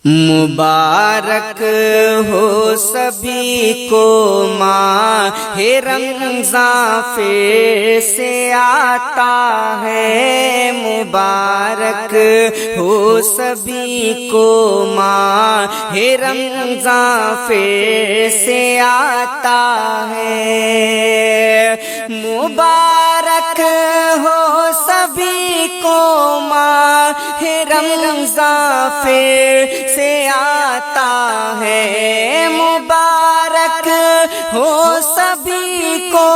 مبارک ہو سبھی کو ماہ رمضان پھر سے آتا ہے، مبارک ہو سبھی کو ماہ رمضان پھر سے آتا ہے، مبارک ہو سبھی کو ماہ رمضان پھر سے آتا ہے، مبارک ہو سبھی کو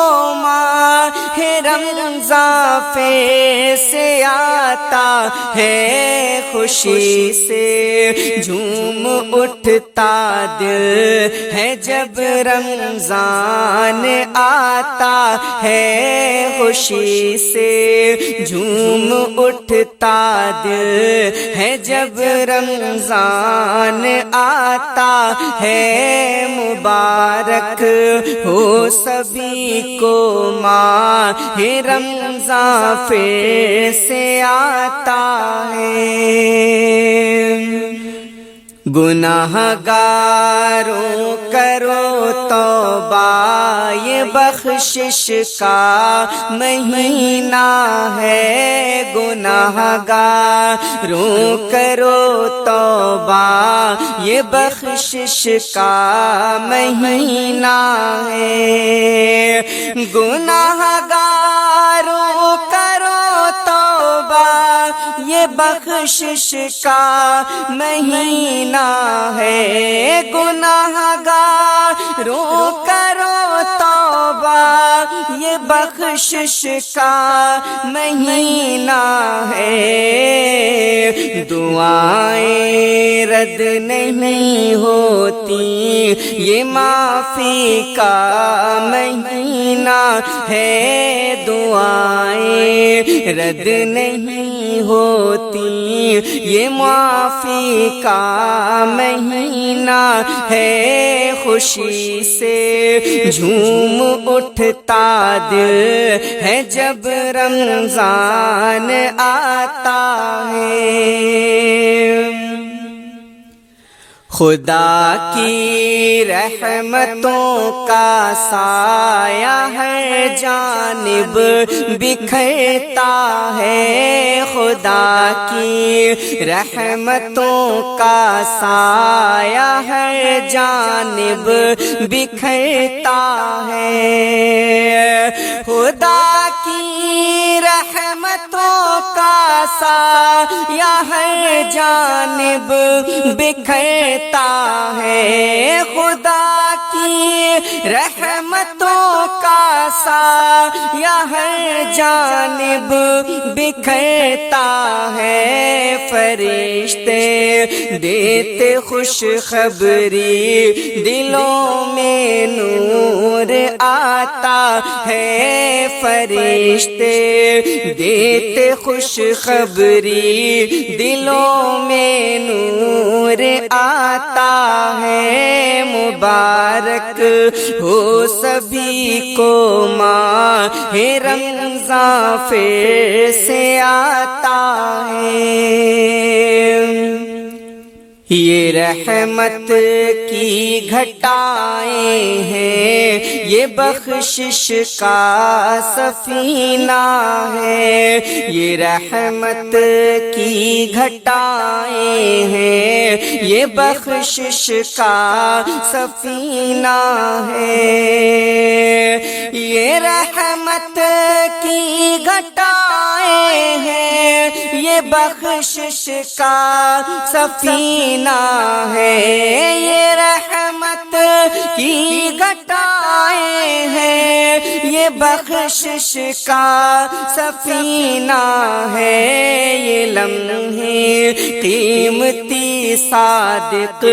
ماہ رمضان پھر سے آتا ہے، خوشی سے جھوم اٹھتا دل ہے جب رمضان آتا ہے، خوشی سے جھوم اٹھتا دل ہے جب رمضان آتا ہے، مبارک ہو سبھی کو ماہ رمضان پھر سے آتا ہے۔ گناہ گاروں کرو توبہ، یہ بخشش کا مہینہ ہے، گناہ گاروں کرو توبہ، یہ بخشش کا مہینہ ہے، گناہ گاروں کرو توبہ، یہ بخشش کا مہینہ ہے، گناہ گاروں کرو توبہ، یہ بخشش کا مہینہ ہے، دعائیں رد نہیں ہوتی، یہ معافی کا مہینہ ہے، دعائیں رد نہیں ہوتی، یہ معافی کا مہینہ ہے، خوشی سے جھوم اٹھتا دل ہے جب رمضان آتا ہے، خدا کی رحمتوں کا سایہ ہے جانب بکھرتا ہے، خدا کی رحمتوں کا سایہ ہے جانب بکھرتا ہے، خدا کی رحمتوں کا سایہ ہے جانب بکھرتا ہے، خدا کی رحمتوں کا سایہ ہے جانب بکھرتا ہے، فرشتے دیتے خوشخبری، دلوں میں نور آتا ہے، فرشتے دیتے خوشخبری، دلوں میں نور آتا ہے، مبارک ہو سبھی کو ماہ رمضان پھر سے آتا ہے، یہ رحمت کی گھٹائیں ہیں، یہ بخشش کا سفینہ ہے، یہ رحمت کی گھٹائیں ہیں، یہ بخشش کا سفینہ ہے، یہ رحمت کی گھٹائیں ہیں، یہ بخشش کا سفینہ ہے، یہ رحمت کی گھٹائیں ہیں، یہ بخشش کا سفینہ ہے، یہ لمحے قیمتی صادق،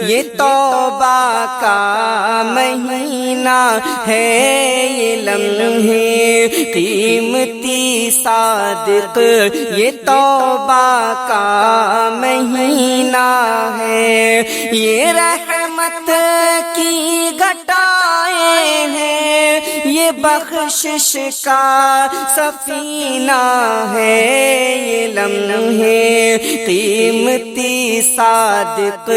یہ توبہ کا مہینہ ہے، یہ لمحے قیمتی صادق، یہ توبہ کا مہینہ ہے، یہ رحمت کی گھٹائیں ہیں، یہ بخشش کا سفینہ ہے، یہ لمحے قیمتی صادق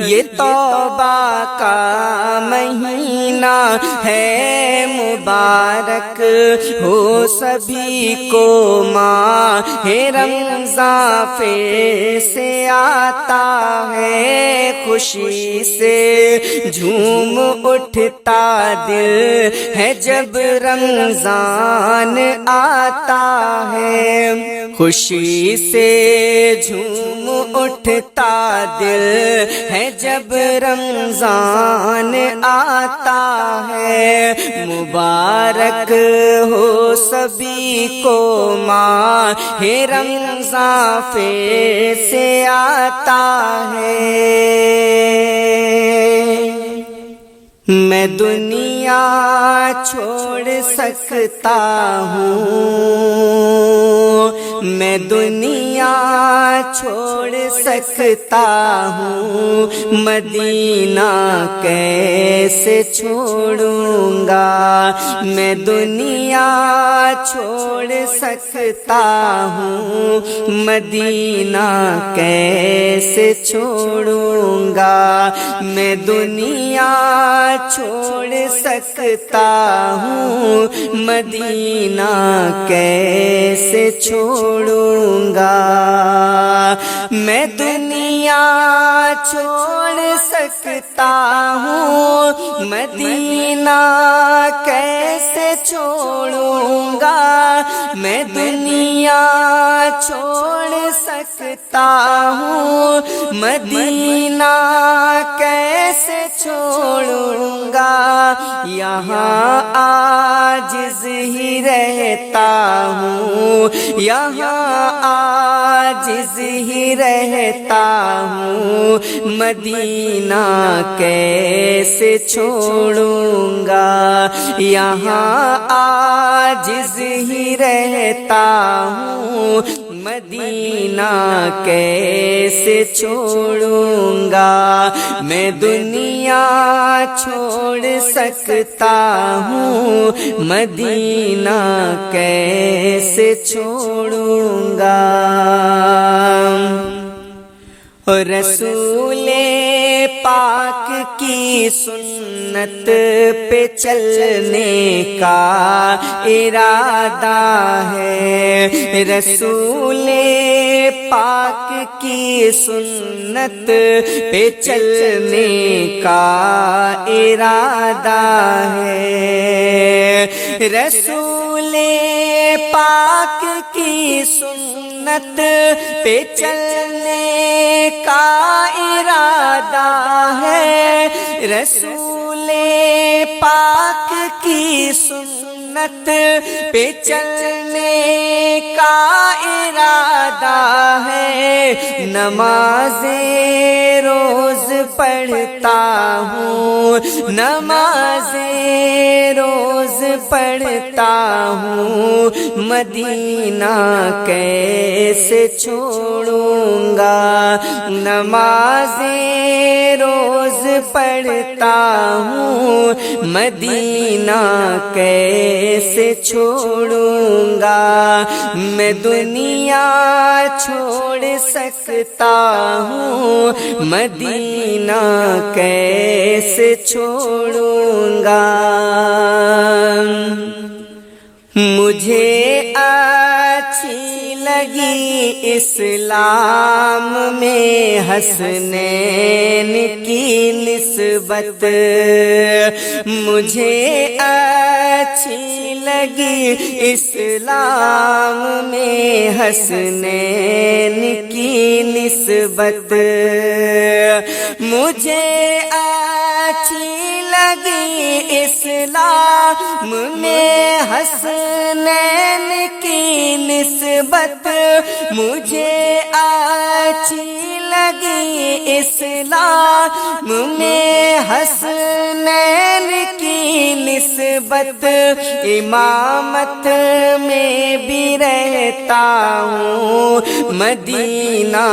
یہ توبہ کا مہینہ ہے، مبارک ہو سبھی کو ماہ رمضان پھر سے آتا ہے، خوشی سے جھوم اٹھتا دل ہے جب رمضان آتا ہے، خوشی سے جھوم اٹھتا دل ہے جب رمضان آتا ہے، مبارک ہو سبھی کو ماہ رمضان پھر سے آتا ہے۔ میں دنیا چھوڑ سکتا ہوں، میں دنیا چھوڑ سکتا ہوں، مدینہ کیسے چھوڑوں گا، میں دنیا چھوڑ سکتا ہوں، مدینہ کیسے چھوڑوں گا، میں دنیا چھوڑ سکتا ہوں، مدینہ کیسے چھوڑوں گا، میں دنیا چھوڑ سکتا ہوں، مدینہ کیسے چھوڑوں گا، میں دنیا چھوڑ سکتا ہوں، مدینہ کیسے چھوڑوں گا، یہاں عاجز ہی رہتا ہوں، یہاں عاجز ہی رہتا ہوں، مدینہ کیسے چھوڑوں گا، یہاں عاجز ہی رہتا ہوں، مدینہ کیسے چھوڑوں گا، میں دنیا چھوڑ سکتا ہوں، مدینہ کیسے چھوڑوں گا، رسول پاک کی سنت پہ چلنے کا ارادہ ہے، رسول پاک کی سنت پہ چلنے کا ارادہ ہے، رسول پاک کی سنت پہ چلنے کا ارادہ ہے، رسول پاک کی سنت پہ چلنے کا ارادہ ہے، نماز روز پڑھتا ہوں، نماز روز پڑھتا ہوں، مدینہ کیسے چھوڑوں گا، نماز روز پڑھتا ہوں، مدینہ کیسے چھوڑوں گا، میں دنیا چھوڑ سکتا ہوں، مدینہ کیسے چھوڑوں گا، مجھے اچھی لگی اسلام میں حسنین کی نسبت، مجھے اچھی لگی اسلام میں حسنین کی نسبت، مجھے اچھی لگی اسلام میں حسنین کی نسبت، مجھے اچھی لگی اسلام میں حسنین کی نسبت، امامت میں بھی رہتا ہوں، مدینہ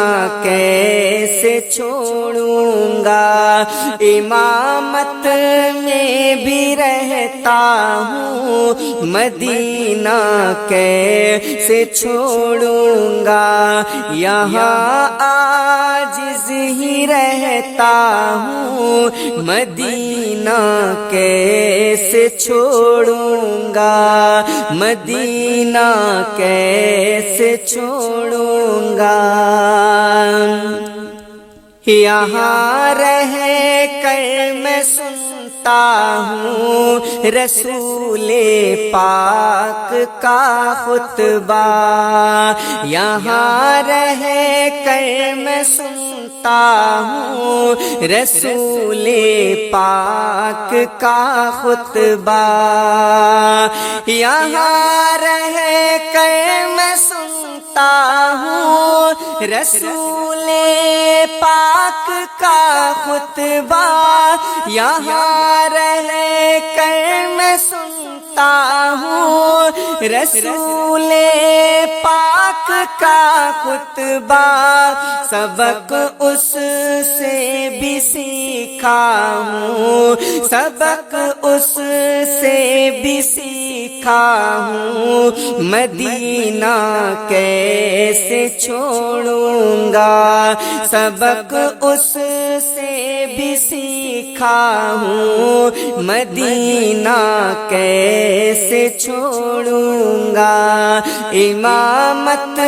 کیسے چھوڑوں گا، امامت میں بھی رہتا ہوں مدینہ کیسے چھوڑوں گا، یہاں عاجز ہی رہتا ہوں مدینہ کیسے چھوڑوں گا، مدینہ کیسے چھوڑوں گا۔ یہاں رہ کر میں سنتا ہوں رسول پاک کا خطبہ، یہاں رہ کر میں سنتا ہوں رسول پاک کا خطبہ، یہاں رہ کر میں سنتا ہوں رسول پاک کا خطبہ، یہاں رہ کر میں سنتا ہوں رسول پاک کا خطبہ، سبق اس سے بھی سیکھا ہوں، سبق اس سے بھی سیکھا ہوں، مدینہ کیسے چھوڑوں گا، سبق اس سے بھی سیکھا ہوں، مدینہ کیسے چھوڑوں گا، امامت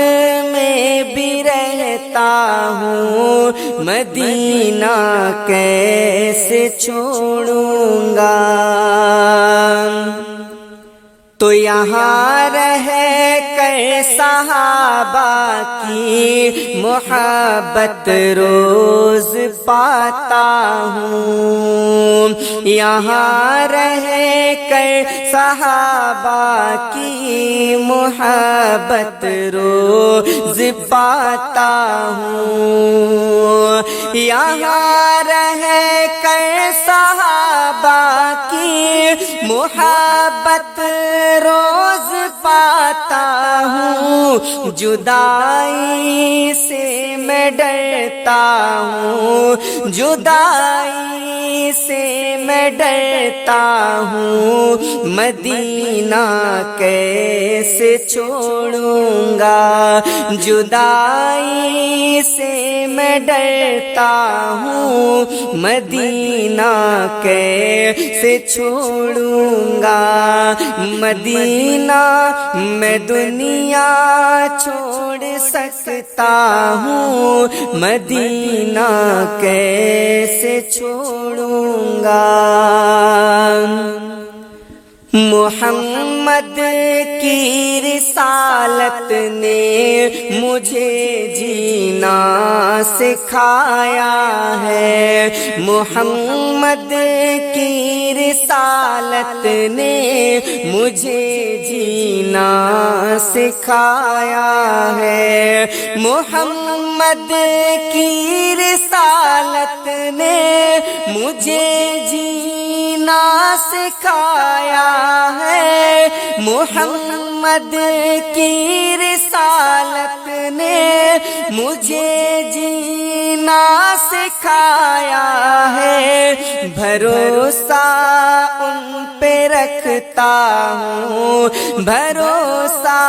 میں بھی رہتا ہوں مدینہ کیسے چھوڑوں گا۔ تو یہاں رہ کر صحابہ کی محبت روز پاتا ہوں، یہاں رہ کر صحابہ کی محبت روز پاتا ہوں، یہاں رہ کر صحابہ کی محبت روز پاتا ہوں، جدائی سے میں ڈرتا ہوں، جدائی سے میں ڈرتا ہوں، مدینہ کیسے چھوڑوں گا، جدائی سے میں ڈرتا ہوں، مدینہ کیسے چھوڑوں گا، مدینہ میں دنیا چھوڑ سکتا ہوں، مدینہ کیسے چھوڑوں گا۔ محمد کی رسالت نے مجھے جینا سکھایا ہے، محمد کی رسالت نے مجھے جینا سکھایا ہے، محمد کی رسالت نے مجھے جینا سکھایا ہے، محمد کی رسالت نے مجھے جینا سکھایا ہے، بھروسہ ان پہ رکھتا ہوں، بھروسہ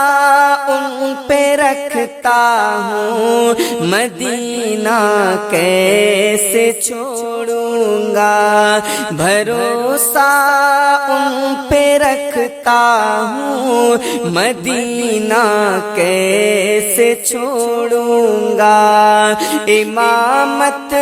ان پہ رکھتا ہوں، مدینہ کیسے چھوڑوں گا، بھروسہ ان پہ رکھتا ہوں، مدینہ کیسے چھوڑوں گا، امامت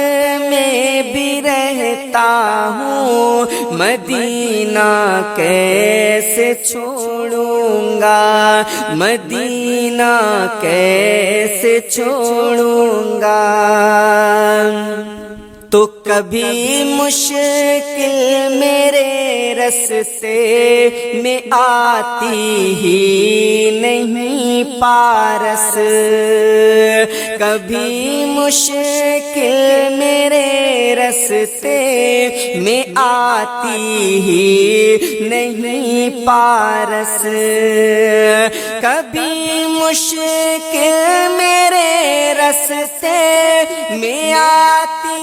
میں بھی رہتا ہوں، مدینہ کیسے چھوڑوں گا، مدینہ کیسے چھوڑوں گا۔ تو کبھی مشکل میرے رستے میں آتی ہی نہیں پارس، کبھی مشکل میرے رستے میں آتی ہی نہیں پارس، کبھی مشکل میرے رستے میں آتی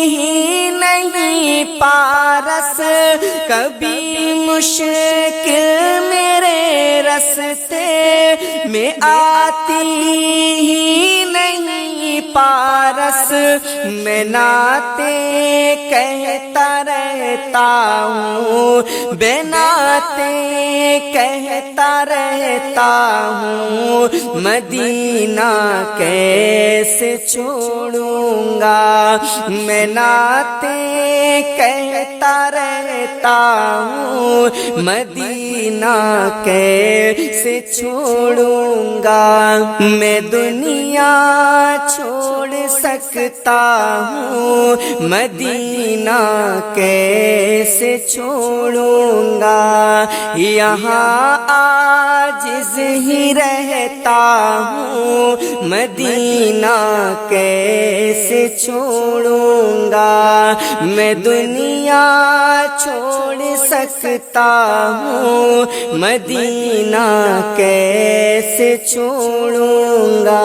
ہی نہیں پارس، کبھی مشکل میرے رستے میں آتی ہی نہیں پارس، میں نعتیں کہتا رہتا ہوں، بے نعتیں کہتا رہتا ہوں، مدینہ کیسے چھوڑوں گا، میں نعتیں کہتا رہتا ہوں، مدینہ کیسے چھوڑوں گا، میں دنیا چھوڑ سکتا ہوں، مدینہ کیسے چھوڑوں گا، یہاں عاجز ہی رہتا ہوں، مدینہ کیسے چھوڑوں گا، میں دنیا چھوڑ سکتا ہوں، مدینہ کیسے چھوڑوں گا۔